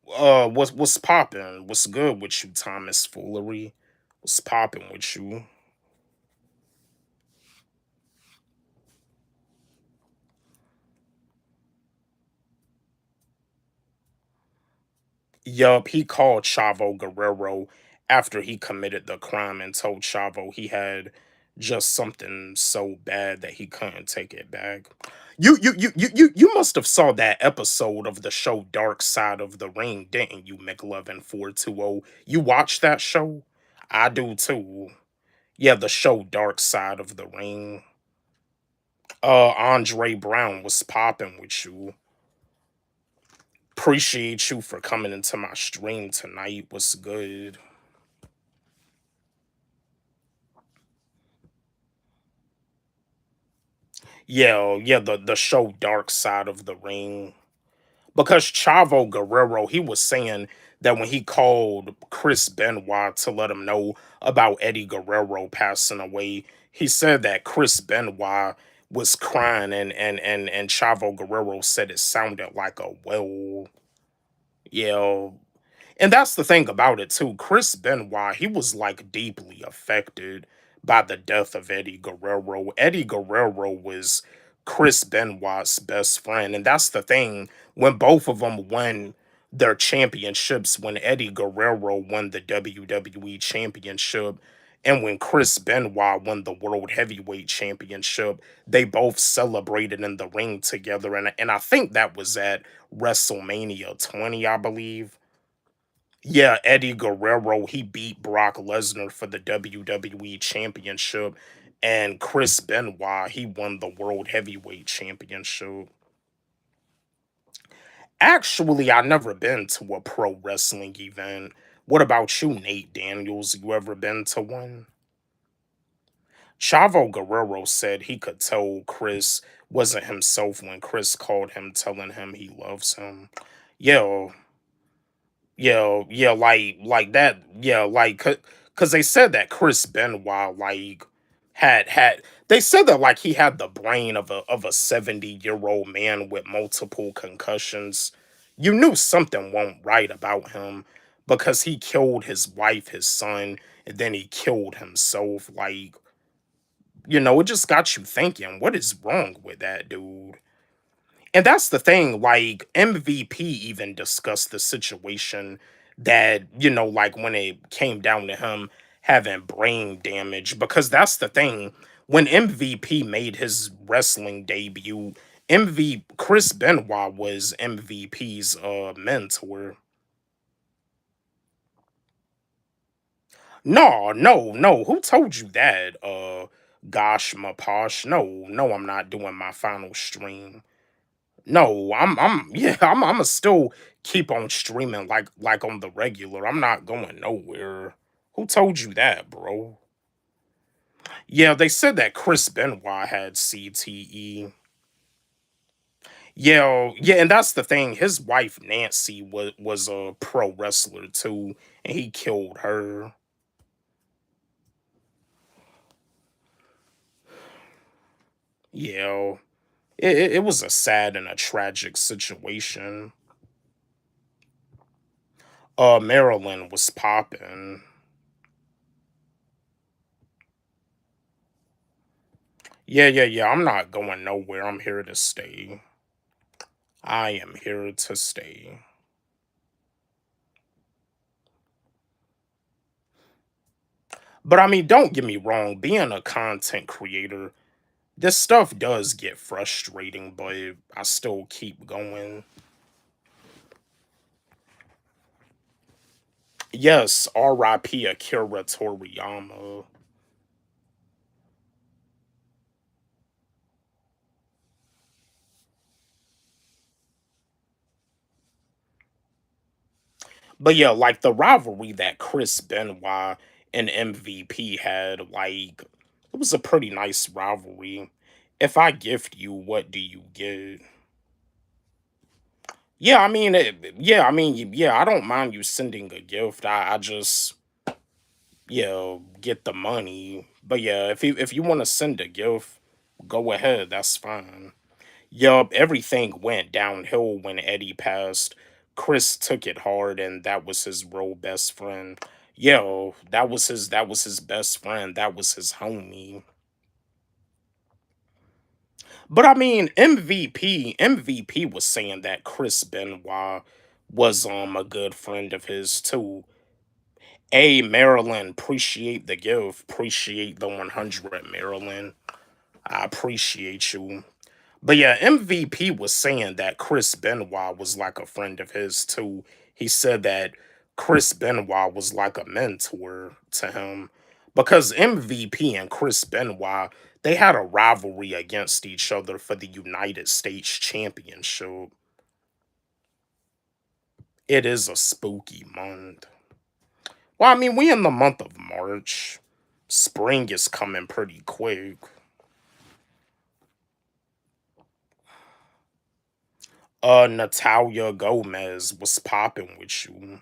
[SPEAKER 1] what's popping? What's good with you, Thomas Foolery? What's popping with you? Yup, he called Chavo Guerrero after he committed the crime and told Chavo he had just something so bad that he couldn't take it back. You must have saw that episode of the show Dark Side of the Ring, didn't you, McLovin420? You watched that show? I do too. Yeah, the show Dark Side of the Ring. Andre Brown was popping with you. Appreciate you for coming into my stream tonight. What's good? Yeah, yeah, the show Dark Side of the Ring. Because Chavo Guerrero, he was saying that when he called Chris Benoit to let him know about Eddie Guerrero passing away, he said that Chris Benoit was crying and Chavo Guerrero said it sounded like a well. Yeah, and that's the thing about it too. Chris Benoit, he was like deeply affected by the death of Eddie Guerrero. Eddie Guerrero was Chris Benoit's best friend, and that's the thing. When both of them won their championships, when Eddie Guerrero won the WWE Championship, and when Chris Benoit won the World Heavyweight Championship, they both celebrated in the ring together, and I think that was at WrestleMania 20, I believe. Yeah, Eddie Guerrero, he beat Brock Lesnar for the WWE Championship, and Chris Benoit, he won the World Heavyweight Championship. Actually, I never been to a pro wrestling event. What about you, Nate Daniels? You ever been to one? Chavo Guerrero said he could tell Chris wasn't himself when Chris called him telling him he loves him. Yeah, yeah, like that, yeah, like, cause they said that Chris Benoit like had they said that like he had the brain of a 70-year-old man with multiple concussions. You knew something won't right about him because he killed his wife, his son, and then he killed himself. Like, it just got you thinking, what is wrong with that dude? And that's the thing, like MVP even discussed the situation that, like when it came down to him having brain damage, because that's the thing. When MVP made his wrestling debut, Chris Benoit was MVP's mentor. No, no, no. Who told you that? Gosh, Maposh. No, no, I'm not doing my final stream. No, I'm yeah, I'ma still keep on streaming like on the regular. I'm not going nowhere. Who told you that, bro? Yeah, they said that Chris Benoit had CTE. Yeah, yeah, and that's the thing. His wife Nancy was a pro wrestler too, and he killed her. Yeah, it was a sad and a tragic situation. Marilyn was popping. Yeah, yeah, yeah. I'm not going nowhere. I'm here to stay. I am here to stay. But I mean, don't get me wrong. Being a content creator, this stuff does get frustrating, but I still keep going. Yes, R.I.P. Akira Toriyama. But yeah, like the rivalry that Chris Benoit and MVP had, like, it was a pretty nice rivalry. If I gift you, what do you get? Yeah, I mean, yeah, I mean, yeah, I don't mind you sending a gift. I just, get the money. But yeah, if you want to send a gift, go ahead. That's fine. Yup, everything went downhill when Eddie passed. Chris took it hard, and that was his real best friend. Yo, that was his best friend. That was his homie. But I mean, MVP was saying that Chris Benoit was a good friend of his too. A Maryland, appreciate the gift, appreciate the 100 Maryland. I appreciate you. But yeah, MVP was saying that Chris Benoit was like a friend of his too. He said that Chris Benoit was like a mentor to him because MVP and Chris Benoit they had a rivalry against each other for the United States Championship. It is a spooky month. Well, I mean, we in the month of March. Spring is coming pretty quick. Natalia Gomez was popping with you.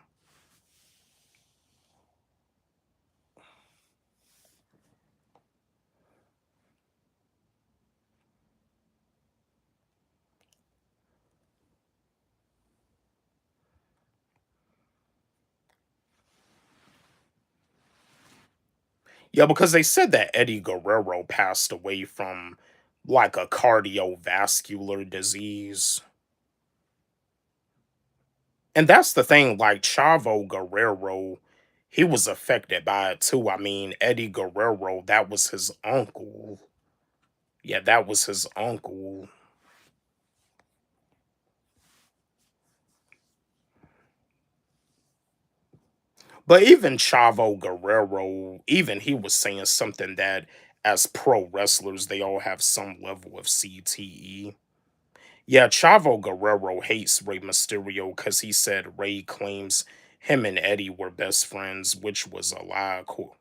[SPEAKER 1] Yeah, because they said that Eddie Guerrero passed away from like a cardiovascular disease. And that's the thing, like Chavo Guerrero, he was affected by it too. I mean, Eddie Guerrero, that was his uncle. Yeah, that was his uncle. But even Chavo Guerrero, even he was saying something that as pro wrestlers, they all have some level of CTE. Yeah, Chavo Guerrero hates Rey Mysterio because he said Rey claims him and Eddie were best friends, which was a lie. Cool.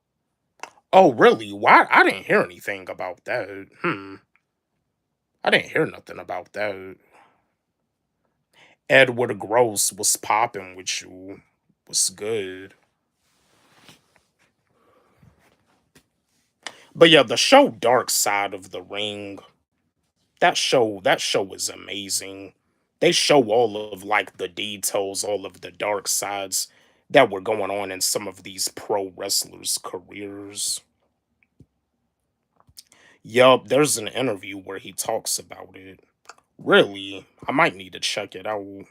[SPEAKER 1] Oh, really? Why? I didn't hear anything about that. I didn't hear nothing about that. Edward Gross was popping with you. Was good. But yeah, the show Dark Side of the Ring, that show is amazing. They show all of like the details, all of the dark sides that were going on in some of these pro wrestlers' careers. Yup, there's an interview where he talks about it. Really, I might need to check it out.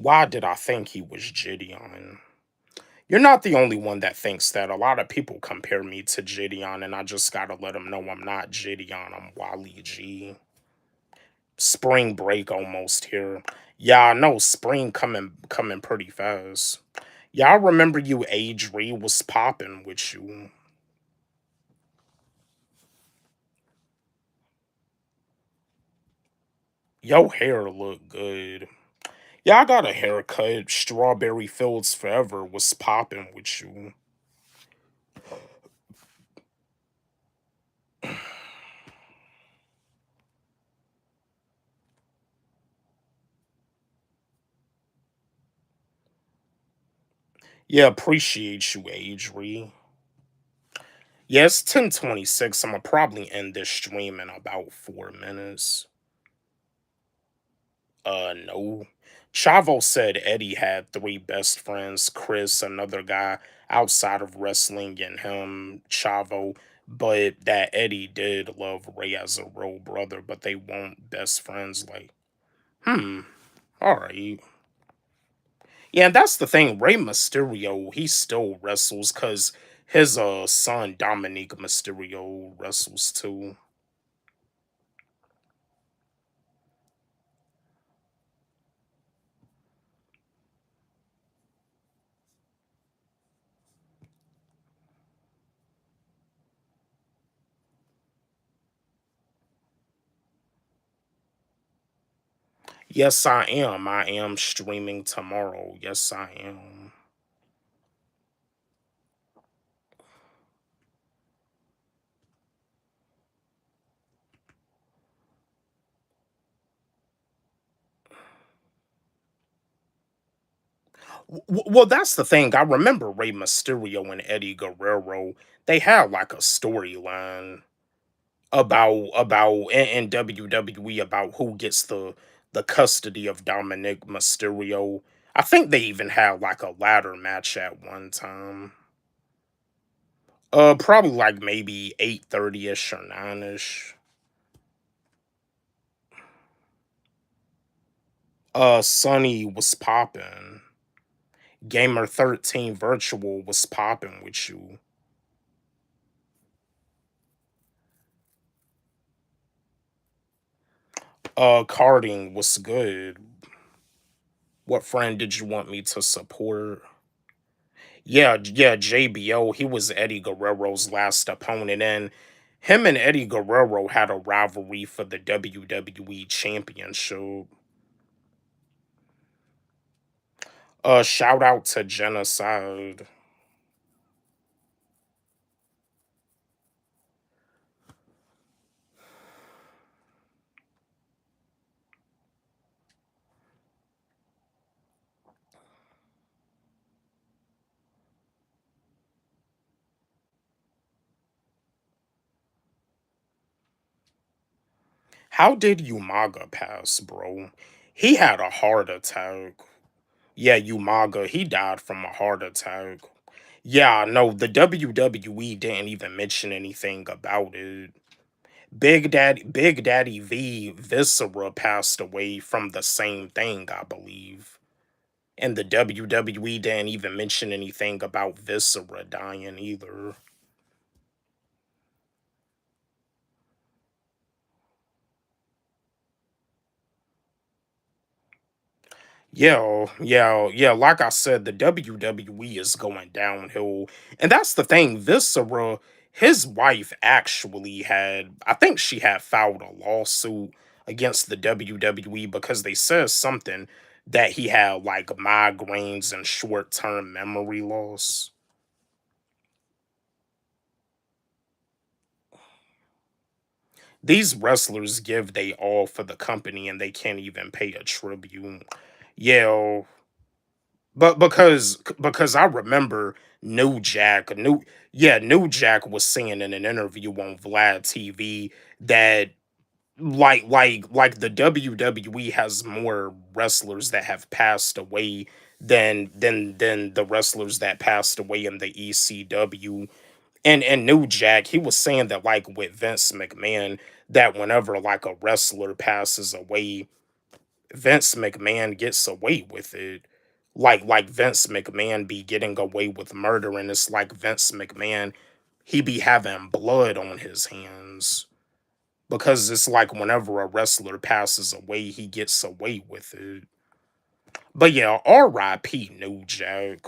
[SPEAKER 1] Why did I think he was Gideon? You're not the only one that thinks that. A lot of people compare me to Gideon, and I just gotta let them know I'm not Gideon. I'm Wally G. Spring break almost here. Yeah, I know spring coming pretty fast. Yeah, I remember you age re was popping with you. Your hair look good. Yeah, I got a haircut. Strawberry Fields Forever was popping with you. Yeah, appreciate you, age re. Yeah, it's 10:26. I'ma probably end this stream in about 4 minutes. No. Chavo said Eddie had three best friends, Chris, another guy outside of wrestling, and him, Chavo, but that Eddie did love Ray as a real brother, but they weren't best friends. Like, hmm, alright. Yeah, and that's the thing. Rey Mysterio, he still wrestles because his son Dominic Mysterio wrestles too. Yes, I am. I am streaming tomorrow. Yes, I am. Well, that's the thing. I remember Rey Mysterio and Eddie Guerrero. They had like a storyline about in WWE about who gets the custody of Dominic Mysterio. I think they even had like a ladder match at one time. Probably like maybe 8:30 ish or 9 ish. Sonny was popping. Gamer 13 Virtual was popping with you. Carding was good. What friend did you want me to support? Yeah, yeah, JBO. He was Eddie Guerrero's last opponent, and him and Eddie Guerrero had a rivalry for the WWE Championship. Shout out to Genocide. How did Umaga pass, bro? He had a heart attack. Yeah, Umaga, he died from a heart attack. Yeah, no, the WWE didn't even mention anything about it. Big Daddy V Viscera passed away from the same thing, I believe. And the WWE didn't even mention anything about Viscera dying either. Yeah. Like I said, the WWE is going downhill. And that's the thing. Viscera, his wife actually had, I think she had filed a lawsuit against the WWE because they said something that he had like migraines and short term memory loss. These wrestlers give they all for the company and they can't even pay a tribute. Yeah, but because I remember New Jack was saying in an interview on Vlad TV that like the WWE has more wrestlers that have passed away than the wrestlers that passed away in the ECW. And New Jack, he was saying that like with Vince McMahon, that whenever like a wrestler passes away, Vince McMahon gets away with it. Like Vince McMahon be getting away with murder, and it's like Vince McMahon, he be having blood on his hands. Because it's like whenever a wrestler passes away, he gets away with it. But yeah, R.I.P. New Jack.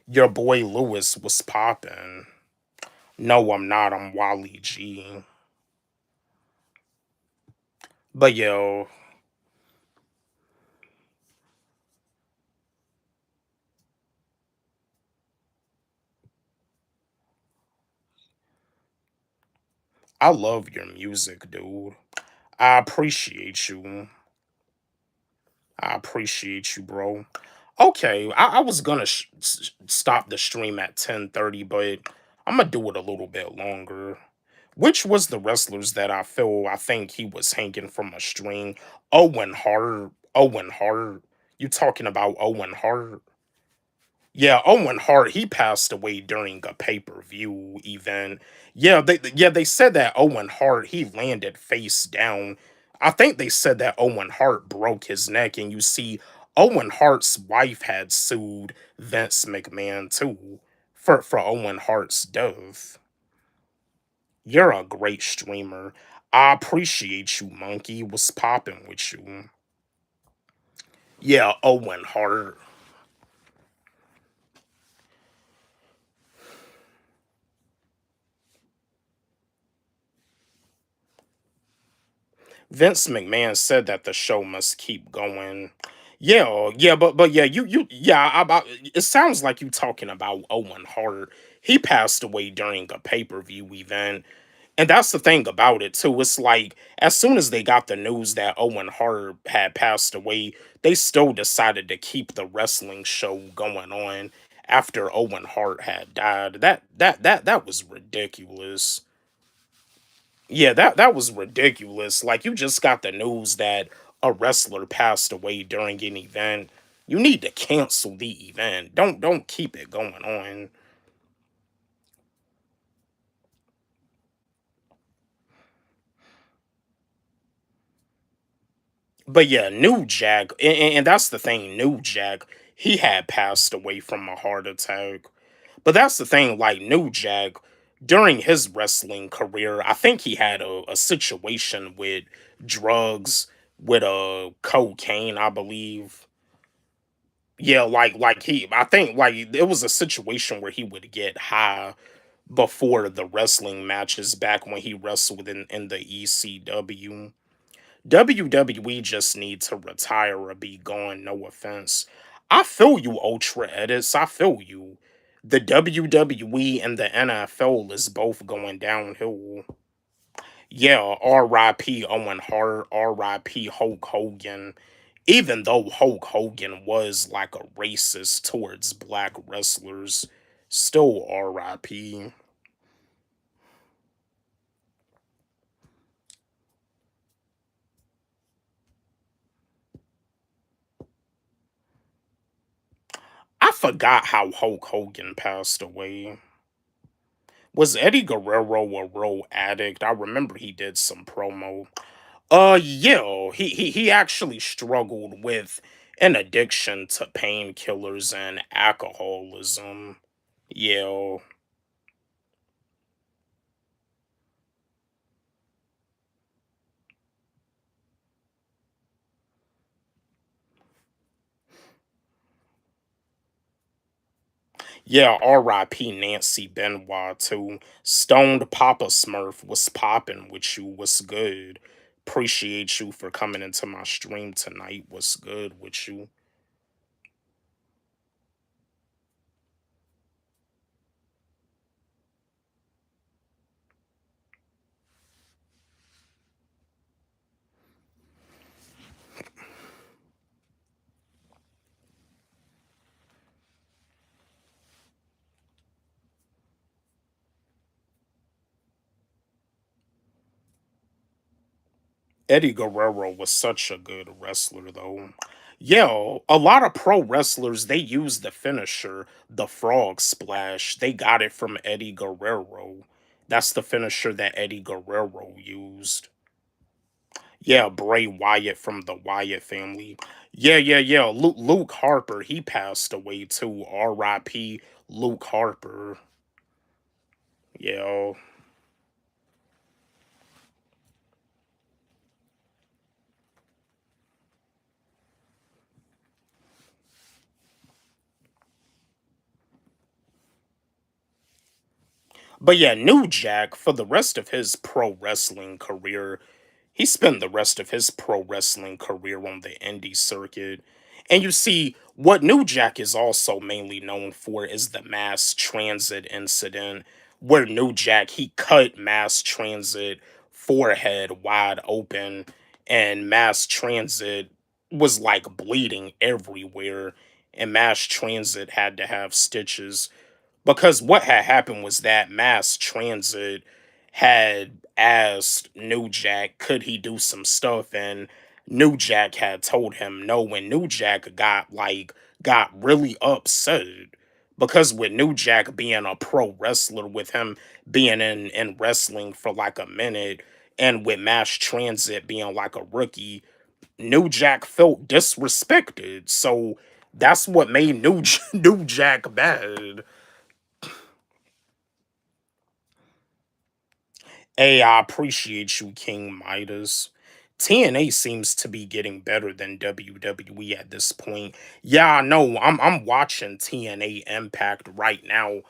[SPEAKER 1] Your boy Lewis was popping. No, I'm not. I'm Wally G. But yo, I love your music, dude. I appreciate you. I appreciate you, bro. Okay, I was gonna stop the stream at 10:30, but I'm gonna do it a little bit longer. Which was the wrestlers that I think he was hanging from a string? Owen Hart. Owen Hart. You talking about Owen Hart? Yeah, Owen Hart, he passed away during a pay-per-view event. Yeah, they said that Owen Hart, he landed face down. I think they said that Owen Hart broke his neck, and you see Owen Hart's wife had sued Vince McMahon too for Owen Hart's death. You're a great streamer. I appreciate you, Monkey. What's popping with you? Yeah, Owen Hart. Vince McMahon said that the show must keep going. Yeah, but yeah, yeah. It sounds like you talking about Owen Hart. He passed away during a pay-per-view event, and that's the thing about it too. It's like as soon as they got the news that Owen Hart had passed away, they still decided to keep the wrestling show going on after Owen Hart had died. That was ridiculous. Yeah, that was ridiculous. Like you just got the news that a wrestler passed away during an event. You need to cancel the event. Don't keep it going on. But yeah, New Jack, and that's the thing. New Jack, he had passed away from a heart attack. But that's the thing. Like New Jack, during his wrestling career, I think he had a situation with drugs, with cocaine, I believe. Yeah, like I think like it was a situation where he would get high before the wrestling matches back when he wrestled in the ECW. WWE just need to retire or be gone, no offense. I feel you, Ultra Edits. I feel you. The WWE and the NFL is both going downhill. Yeah, R.I.P. Owen Hart, R.I.P. Hulk Hogan. Even though Hulk Hogan was like a racist towards black wrestlers, still R.I.P. I forgot how Hulk Hogan passed away. Was Eddie Guerrero a real addict? I remember he did some promo. Yeah, he actually struggled with an addiction to painkillers and alcoholism. Yeah. Yeah, R.I.P. Nancy Benoit too. Stoned Papa Smurf was popping with you. What's good? Appreciate you for coming into my stream tonight. What's good with you? Eddie Guerrero was such a good wrestler though. Yeah, a lot of pro wrestlers they use the finisher, the frog splash. They got it from Eddie Guerrero. That's the finisher that Eddie Guerrero used. Yeah, Bray Wyatt from the Wyatt family. Yeah, yeah, yeah. Luke Harper, he passed away too. R.I.P. Luke Harper. Yeah. But yeah, New Jack, for the rest of his pro wrestling career, he spent the rest of his pro wrestling career on the indie circuit. And you see, what New Jack is also mainly known for is the mass transit incident, where New Jack he cut mass transit forehead wide open, and mass transit was like bleeding everywhere, and mass transit had to have stitches because what had happened was that mass transit had asked New Jack could he do some stuff, and New Jack had told him no, and New Jack got really upset because with New Jack being a pro wrestler, with him being in wrestling for like a minute, and with mass transit being like a rookie, New Jack felt disrespected. So that's what made New Jack bad. Hey, I appreciate you, King Midas. TNA seems to be getting better than WWE at this point. Yeah, I know. I'm watching TNA Impact right now.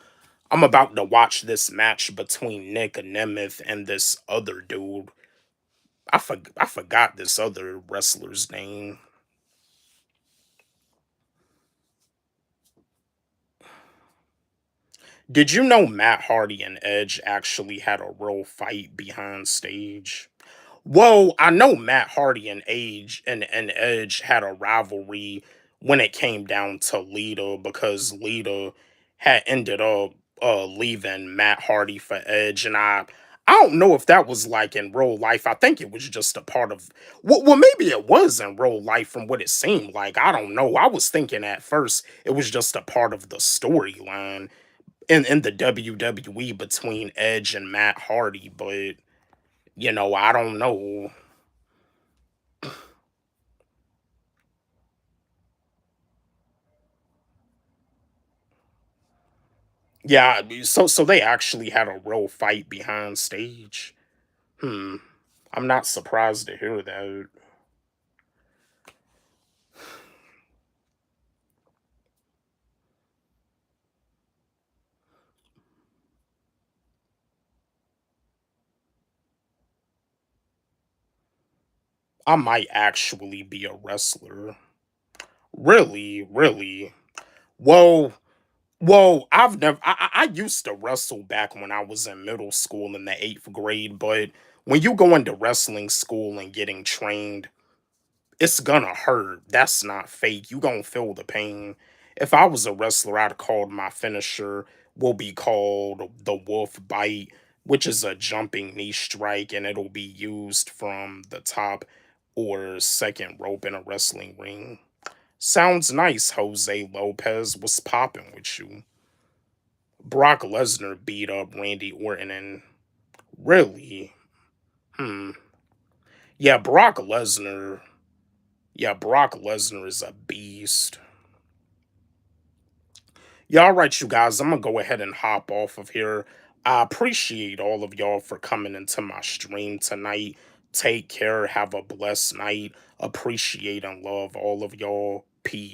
[SPEAKER 1] I'm about to watch this match between Nick Nemeth and this other dude. I forgot this other wrestler's name. Did you know Matt Hardy and Edge actually had a real fight behind stage? Well, I know Matt Hardy and Edge had a rivalry when it came down to Lita because Lita had ended up leaving Matt Hardy for Edge, and I don't know if that was like in real life. I think it was just a part of well, maybe it was in real life from what it seemed like. I don't know. I was thinking at first it was just a part of the storyline in the WWE between Edge and Matt Hardy, but I don't know. Yeah, so they actually had a real fight behind stage. Hmm. I'm not surprised to hear that. I might actually be a wrestler. Really, really. Well, I've never. I used to wrestle back when I was in middle school in the eighth grade, but when you go into wrestling school and getting trained, it's gonna hurt. That's not fake. You gonna feel the pain. If I was a wrestler, I'd called my finisher will be called the wolf bite, which is a jumping knee strike, and it'll be used from the top or second rope in a wrestling ring. Sounds nice, Jose Lopez. Was popping with you? Brock Lesnar beat up Randy Orton and really, hmm. Yeah, Brock Lesnar. Yeah, Brock Lesnar is a beast. Yeah, all right, you guys, I'm gonna go ahead and hop off of here. I appreciate all of y'all for coming into my stream tonight. Take care, have a blessed night. Appreciate and love all of y'all. Peace.